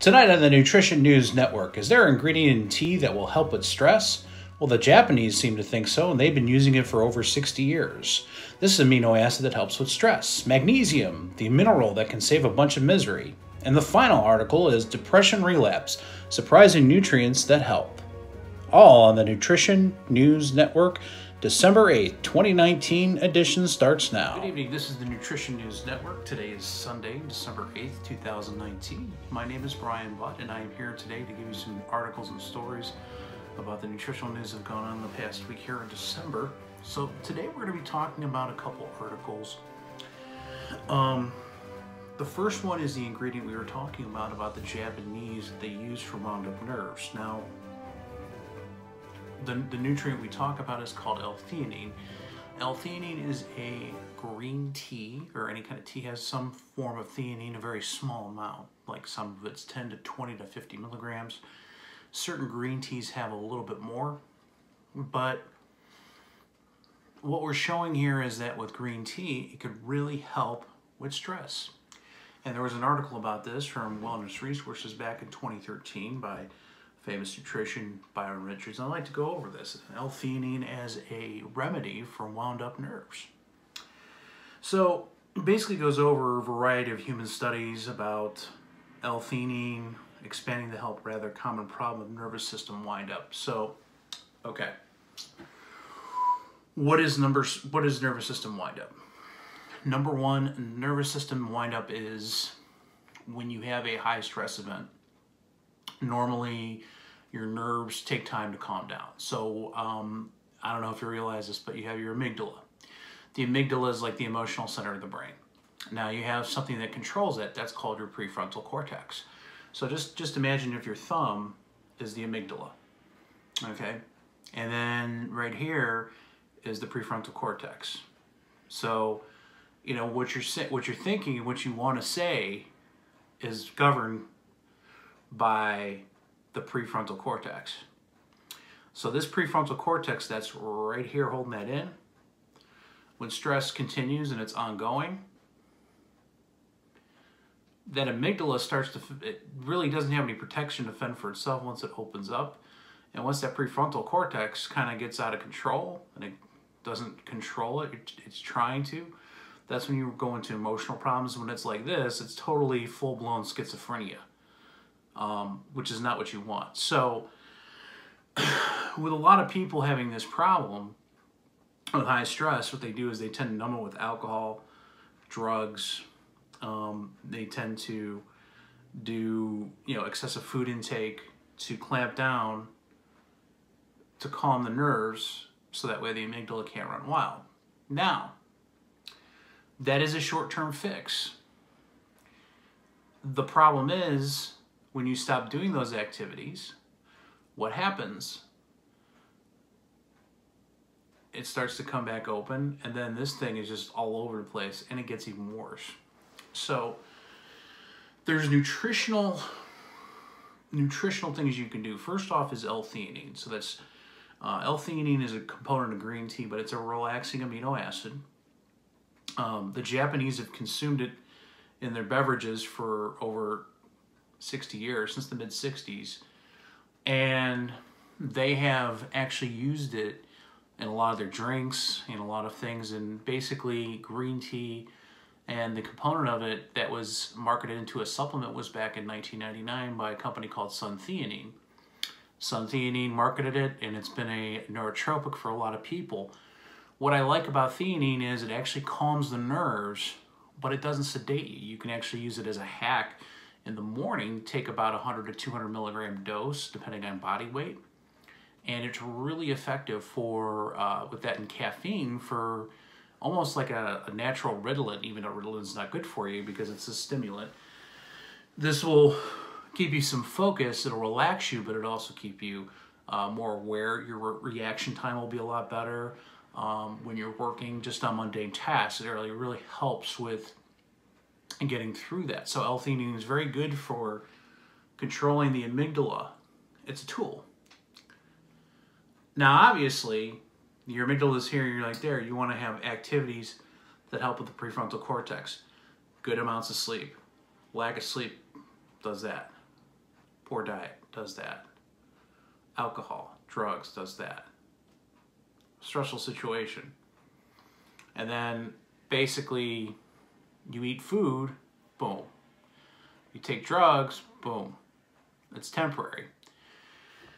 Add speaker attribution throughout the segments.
Speaker 1: Tonight on the Nutrition News Network, is there an ingredient in tea that will help with stress? Well, the Japanese seem to think so, and they've been using it for over 60 years. This is amino acid that helps with stress. Magnesium, the mineral that can save a bunch of misery. And the final article is Depression Relapse, surprising nutrients that help. All on the Nutrition News Network. December 8th, 2019 edition starts now. Good evening, this is the Nutrition News Network. Today is Sunday, December 8th, 2019. My name is Brian Butt, and I am here today to give you some articles and stories about the nutritional news that have gone on the past week here in December. So today we're going to be talking about a couple articles. The first one is the ingredient we were talking about the Japanese that they use for wound up nerves. Now, the nutrient we talk about is called L-theanine. L-theanine is a green tea, or any kind of tea has some form of theanine, a very small amount, like some of it's 10 to 20 to 50 milligrams. Certain green teas have a little bit more, but what we're showing here is that with green tea, it could really help with stress. And there was an article about this from Wellness Resources back in 2013 by famous nutrition bioenrichers. I'd like to go over this. L-theanine as a remedy for wound up nerves. So it basically goes over a variety of human studies about L-theanine expanding to help rather common problem of nervous system wind up. So, okay. What is nervous system wind up? Number one, nervous system wind up is when you have a high stress event. Normally, your nerves take time to calm down. So, I don't know if you realize this, but you have your amygdala. The amygdala is like the emotional center of the brain. Now, you have something that controls it. That's called your prefrontal cortex. So just imagine if your thumb is the amygdala, okay? And then right here is the prefrontal cortex. So, you know, what you're thinking and what you want to say is governed by the prefrontal cortex. So this prefrontal cortex that's right here holding that in, when stress continues and it's ongoing, that amygdala it really doesn't have any protection to fend for itself once it opens up. And once that prefrontal cortex kind of gets out of control and it doesn't control it, it's trying to, that's when you go into emotional problems. When it's like this, it's totally full-blown schizophrenia. Which is not what you want. So with a lot of people having this problem with high stress, what they do is they tend to numb it with alcohol, drugs. They tend to do, excessive food intake to clamp down, to calm the nerves, so that way the amygdala can't run wild. Now, that is a short-term fix. The problem is, when you stop doing those activities, what happens? It starts to come back open, and then this thing is just all over the place, and it gets even worse. So there's nutritional things you can do. First off is L-theanine. So that's L-theanine is a component of green tea, but it's a relaxing amino acid. The Japanese have consumed it in their beverages for over 60 years, since the mid-60s, and they have actually used it in a lot of their drinks, in a lot of things, and basically green tea and the component of it that was marketed into a supplement was back in 1999 by a company called Suntheanine. Suntheanine marketed it, and it's been a neurotropic for a lot of people. What I like about theanine is it actually calms the nerves, but it doesn't sedate you. You can actually use it as a hack. In the morning, take about 100 to 200 milligram dose, depending on body weight. And it's really effective for, with that and caffeine, for almost like a natural Ritalin, even though Ritalin's not good for you because it's a stimulant. This will keep you some focus, it'll relax you, but it'll also keep you more aware. Your reaction time will be a lot better when you're working just on mundane tasks. It really helps with and getting through that. So L-theanine is very good for controlling the amygdala. It's a tool. Now, obviously, your amygdala is here, you're like there. You want to have activities that help with the prefrontal cortex. Good amounts of sleep. Lack of sleep does that. Poor diet does that. Alcohol, drugs does that. Stressful situation. And then basically you eat food, boom. You take drugs, boom. It's temporary.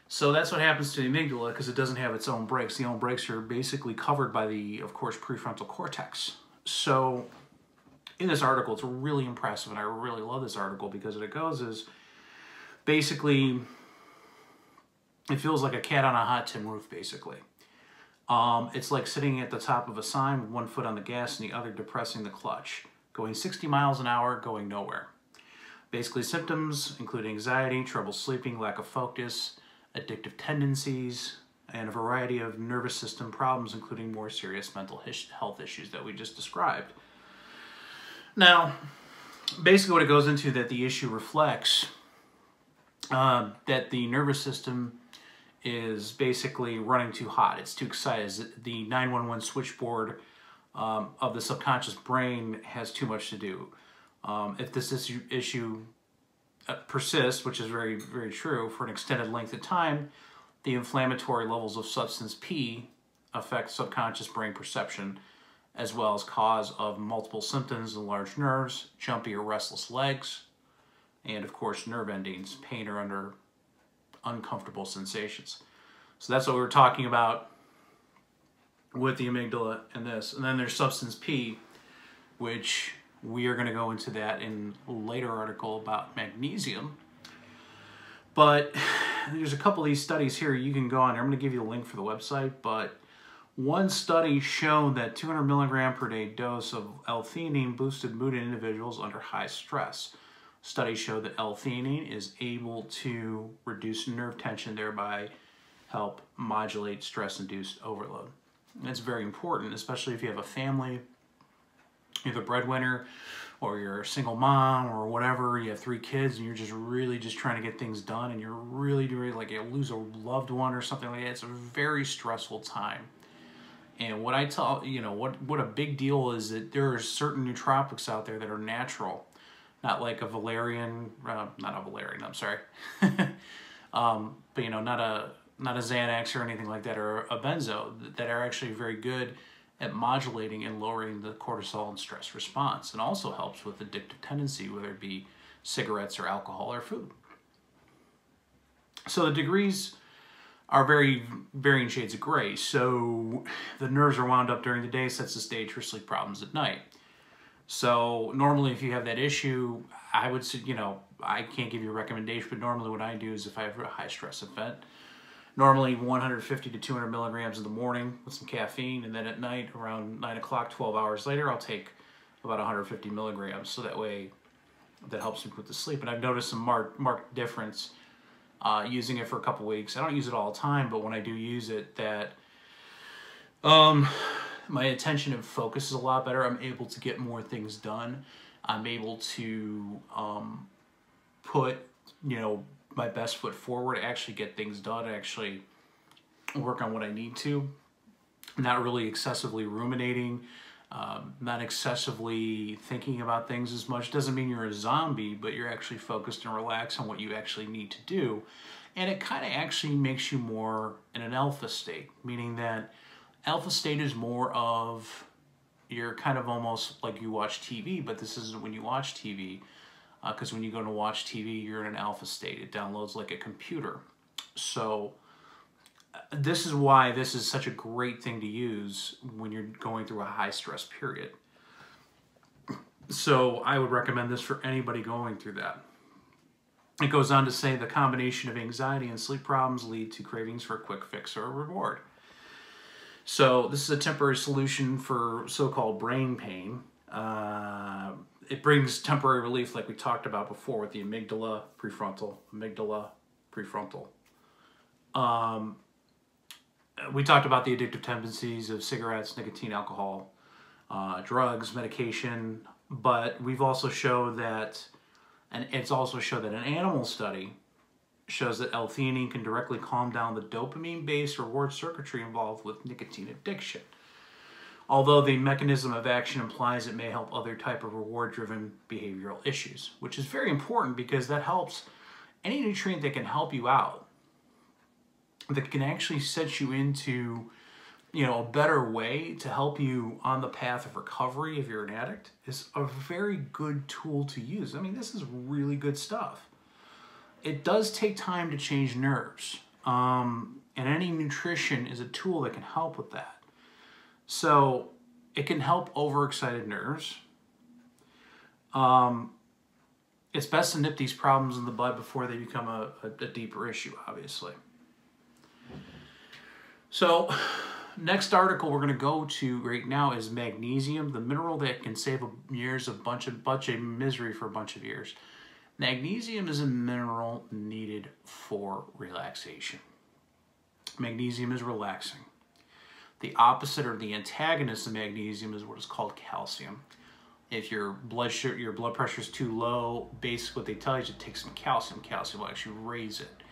Speaker 1: So that's what happens to the amygdala because it doesn't have its own brakes. The own brakes are basically covered by the, of course, prefrontal cortex. So in this article, it's really impressive, and I really love this article because what it goes is basically it feels like a cat on a hot tin roof, basically. It's like sitting at the top of a sign with one foot on the gas and the other depressing the clutch, going 60 miles an hour, going nowhere. Basically, symptoms include anxiety, trouble sleeping, lack of focus, addictive tendencies, and a variety of nervous system problems, including more serious mental health issues that we just described. Now, basically what it goes into that the issue reflects that the nervous system is basically running too hot. It's too excited. The 911 switchboard of the subconscious brain has too much to do. If this issue persists, which is very, very true, for an extended length of time, the inflammatory levels of substance P affect subconscious brain perception, as well as cause of multiple symptoms in large nerves, jumpy or restless legs, and of course nerve endings, pain or under uncomfortable sensations. So that's what we were talking about with the amygdala and this. And then there's substance P, which we are going to go into that in a later article about magnesium. But there's a couple of these studies here you can go on. I'm going to give you the link for the website, but one study showed that 200 milligram per day dose of L-theanine boosted mood in individuals under high stress. Studies showed that L-theanine is able to reduce nerve tension, thereby help modulate stress-induced overload. And that's very important, especially if you have a family, you're the breadwinner, or you're a single mom, or whatever, you have 3 kids, and you're just really just trying to get things done, and you're really doing, like, you lose a loved one or something like that. It's a very stressful time. And what I tell, you know, what a big deal is that there are certain nootropics out there that are natural, not like a valerian, not a valerian, I'm sorry, but you know, not a Xanax or anything like that, or a benzo, that are actually very good at modulating and lowering the cortisol and stress response, and also helps with addictive tendency, whether it be cigarettes or alcohol or food. So the degrees are varying shades of gray. So the nerves are wound up during the day, sets the stage for sleep problems at night. So normally if you have that issue, I would say, you know, I can't give you a recommendation, but normally what I do is if I have a high stress event, normally 150 to 200 milligrams in the morning with some caffeine, and then at night around 9 o'clock, 12 hours later, I'll take about 150 milligrams. So that way that helps me put to sleep. And I've noticed some marked difference using it for a couple weeks. I don't use it all the time, but when I do use it, that my attention and focus is a lot better. I'm able to get more things done. I'm able to put, you know, my best foot forward, actually get things done, actually work on what I need to. Not really excessively ruminating, not excessively thinking about things as much. Doesn't mean you're a zombie, but you're actually focused and relaxed on what you actually need to do. And it kind of actually makes you more in an alpha state, meaning that alpha state is more of, you're kind of almost like you watch TV, but this isn't when you watch TV, because when you go to watch TV, you're in an alpha state. It downloads like a computer. So this is why this is such a great thing to use when you're going through a high stress period. So I would recommend this for anybody going through that. It goes on to say the combination of anxiety and sleep problems lead to cravings for a quick fix or a reward. So this is a temporary solution for so-called brain pain. It brings temporary relief, like we talked about before, with the amygdala, prefrontal, amygdala, prefrontal. We talked about the addictive tendencies of cigarettes, nicotine, alcohol, drugs, medication, but we've also showed that, and it's also showed that an animal study shows that L-theanine can directly calm down the dopamine-based reward circuitry involved with nicotine addiction. Although the mechanism of action implies it may help other type of reward-driven behavioral issues, which is very important because that helps any nutrient that can help you out, that can actually set you into, a better way to help you on the path of recovery if you're an addict, is a very good tool to use. I mean, this is really good stuff. It does take time to change nerves. And any nutrition is a tool that can help with that. So it can help overexcited nerves. It's best to nip these problems in the bud before they become a deeper issue, obviously. So next article we're going to go to right now is magnesium, the mineral that can save years of bunch of misery for a bunch of years. Magnesium is a mineral needed for relaxation. Magnesium is relaxing. The opposite or the antagonist of magnesium is what is called calcium. If your blood pressure is too low, basically what they tell you is to take some calcium. Calcium will actually raise it.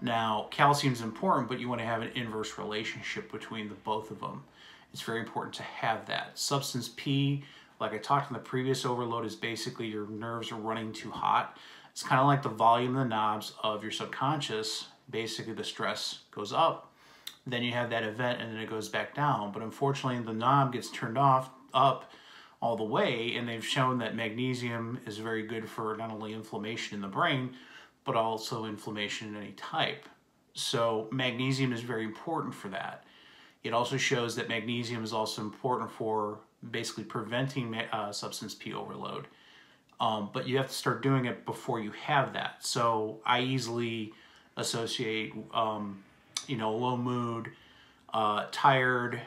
Speaker 1: Now, calcium is important, but you want to have an inverse relationship between the both of them. It's very important to have that. Substance P, like I talked in the previous overload, is basically your nerves are running too hot. It's kind of like the volume of the knobs of your subconscious. Basically, the stress goes up. Then you have that event, and then it goes back down. But unfortunately, the knob gets turned up all the way, and they've shown that magnesium is very good for not only inflammation in the brain, but also inflammation in any type. So magnesium is very important for that. It also shows that magnesium is also important for basically preventing substance P overload. But you have to start doing it before you have that. So I easily associate, low mood, tired,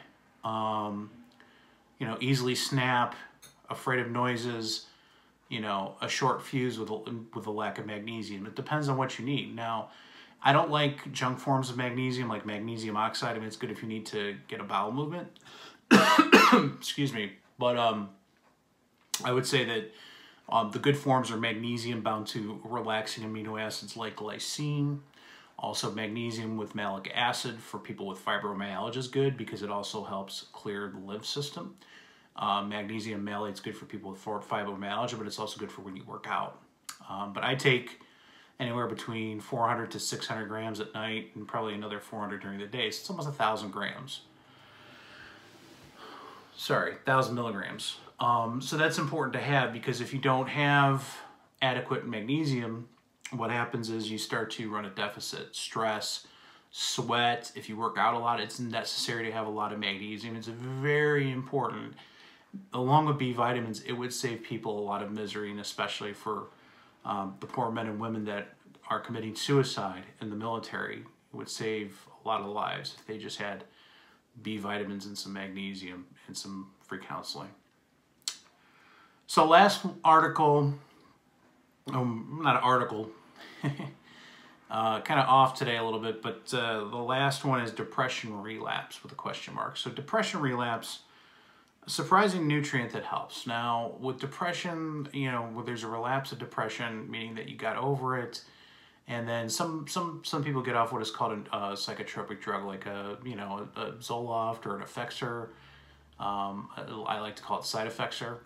Speaker 1: easily snap, afraid of noises, a short fuse with a lack of magnesium. It depends on what you need. Now, I don't like junk forms of magnesium, like magnesium oxide. I mean, it's good if you need to get a bowel movement. Excuse me. But I would say that the good forms are magnesium bound to relaxing amino acids like glycine. Also, magnesium with malic acid for people with fibromyalgia is good because it also helps clear the lymph system. Magnesium malate is good for people with fibromyalgia, but it's also good for when you work out. But I take anywhere between 400 to 600 grams at night and probably another 400 during the day. So it's almost 1,000 grams. Sorry, 1,000 milligrams. So that's important to have because if you don't have adequate magnesium, what happens is you start to run a deficit. Stress, sweat. If you work out a lot, it's necessary to have a lot of magnesium. It's very important. Along with B vitamins, it would save people a lot of misery, and especially for the poor men and women that are committing suicide in the military. It would save a lot of lives if they just had B vitamins and some magnesium and some free counseling. So last article, not an article, kind of off today a little bit, but the last one is depression relapse with a question mark. So depression relapse, a surprising nutrient that helps. Now with depression, where there's a relapse of depression, meaning that you got over it, and then some people get off what is called a psychotropic drug, like a Zoloft or an Effexor. I like to call it side Effexor.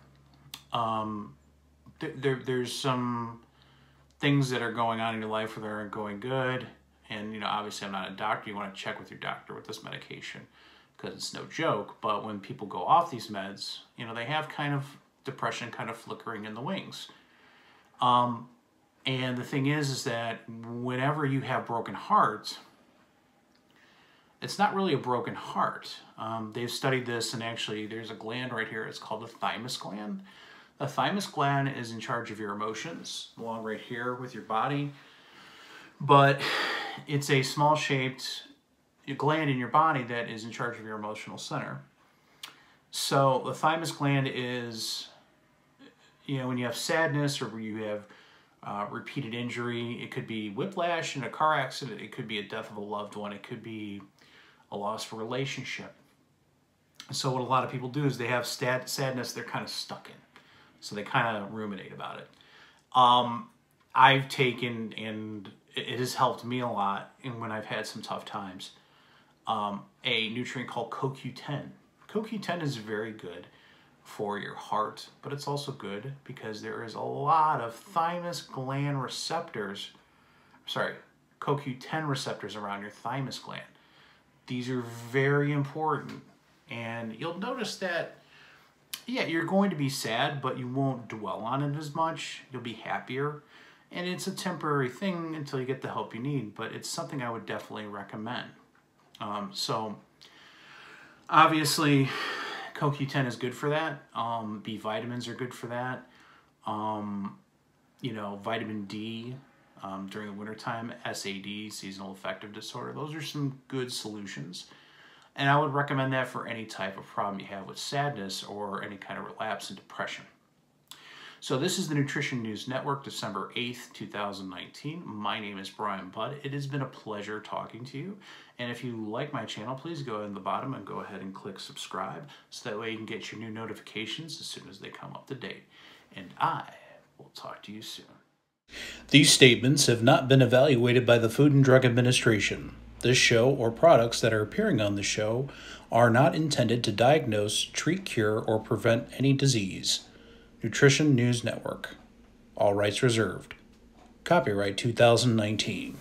Speaker 1: There's some things that are going on in your life where they aren't going good, and obviously I'm not a doctor. You want to check with your doctor with this medication because it's no joke. But when people go off these meds, they have kind of depression kind of flickering in the wings. And the thing is that whenever you have broken hearts, it's not really a broken heart. They've studied this, and actually there's a gland right here. It's called the thymus gland. The thymus gland is in charge of your emotions, along right here with your body. But it's a small-shaped gland in your body that is in charge of your emotional center. So the thymus gland is, when you have sadness or you have repeated injury, it could be whiplash in a car accident, it could be a death of a loved one, it could be a loss of a relationship. So what a lot of people do is they have sadness they're kind of stuck in. So they kind of ruminate about it. I've taken, and it has helped me a lot and when I've had some tough times, a nutrient called CoQ10. CoQ10 is very good for your heart, but it's also good because there is a lot of thymus gland receptors CoQ10 receptors around your thymus gland. These are very important, and you'll notice that, yeah, you're going to be sad, but you won't dwell on it as much. You'll be happier, and it's a temporary thing until you get the help you need, but it's something I would definitely recommend. So obviously CoQ10 is good for that. B vitamins are good for that. You know, vitamin D during the wintertime, SAD, seasonal affective disorder. Those are some good solutions. And I would recommend that for any type of problem you have with sadness or any kind of relapse in depression. So this is the Nutrition News Network, December 8th, 2019. My name is Brian Budd. It has been a pleasure talking to you. And if you like my channel, please go in the bottom and go ahead and click subscribe, so that way you can get your new notifications as soon as they come up to date. And I will talk to you soon. These statements have not been evaluated by the Food and Drug Administration. This show or products that are appearing on the show are not intended to diagnose, treat, cure, or prevent any disease. Nutrition News Network. All rights reserved. Copyright 2019.